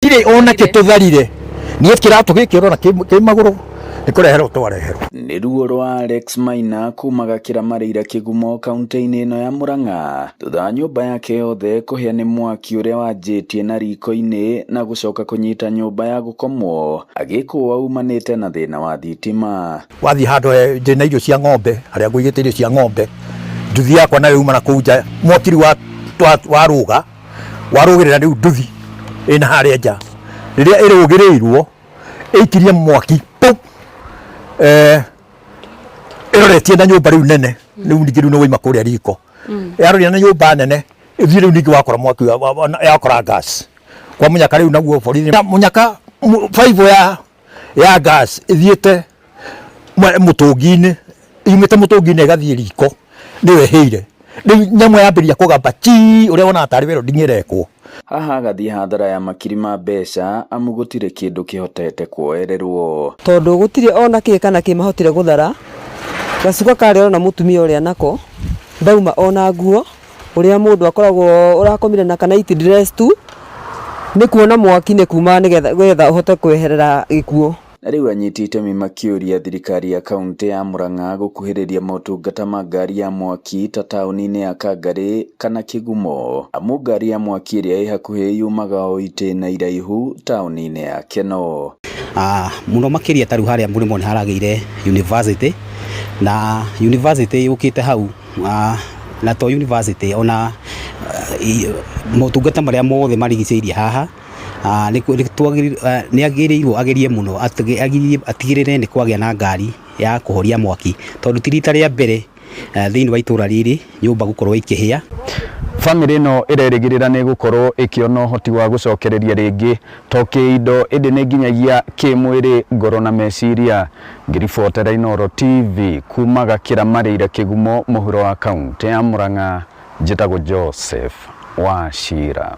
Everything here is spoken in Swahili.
gutire ona kitutharire nie kiratu giki urona ki maguru nikurehero twarehero ni ruo rwa Alex Maina kumaga Kĩramareira Kĩgumo kaunti-inĩ ĩno ya Murang'a thutha nyũmba yake yothe kuhia ni mwaki uria wanjitie na riko-inĩ na gucoka kunyita nyũmba ya gukomwo agĩkwo aumanĩte na thĩna wa thitima. Wathi handu ndina irio cia ng'ombe haria ngũigĩte irio cia ng'ombe nduthi yakwa nayo uma na kũu nja mwakiri warũgĩrĩra rĩu nduthi ĩna harĩa nja rĩrĩa ĩrũgĩrĩirwo ĩikirie mwaki iroretie na nyũmba rĩu nene rĩu ningĩ rĩu nĩ waima kũrĩa riko yarorĩa na nyũmba nene ĩthiĩ rĩu ningĩ wakora mwaki yakora gas kwa munyaka rĩu naguo borithi munyaka 5 ya gas ĩthiĩte mũtũngi-inĩ yumĩte mũtũngi-inĩ ĩgathiĩ riko nĩwe ĩhĩire rĩu nyamũ yambĩrĩria kũgamba ũrĩa wona tarĩ wero ndingĩrekwo. Haha gathie hathara ya makiri ma mbeca amu gutire kindu kihotete kuoererwo tondu gutire ona ki kana ki mahotire guthara gacuka kare ona mutumia uria nako ndauma ona nguo uria mundu akoragwo urakomire na kana iti dress tu ni kuona mwaki ni kuma nigetha uhote kweherera gikuo. Riu anyitite makiuria thirikari ya kaunti ya Murang'a gukuhiriria motungata ma ngari ya mwaki ta tauni-ini ya Kangari kana Kĩgumo amu ngari ya mwaki iria ĩ hakuhĩ yumaga o itĩna iraihu tauni-ini ya Keno. Muno makiria taru haria Mũrĩmo ni haragĩire university na university yukite hau na to university ona motungata maria mothe marigicĩirie haha ni agĩrĩirwo agerie muno atigĩrĩre ni kwagĩa na ngari ya kuhoria mwaki tondu ti rita rĩa mbere thĩinĩ wa itũra rĩrĩ nyũmba gukorwo ikĩhĩa. Family no irerigirira ni gukorwo ikiona uhoti wa gucokereria ringi toke indo indi ni nginyagia kimwiri ngoro na meciria. Ngiribotera Inooro TV kumaga Kĩramareira Kĩgumo muhuro wa kaunti ya Murang'a njitagwo Joseph Wachira.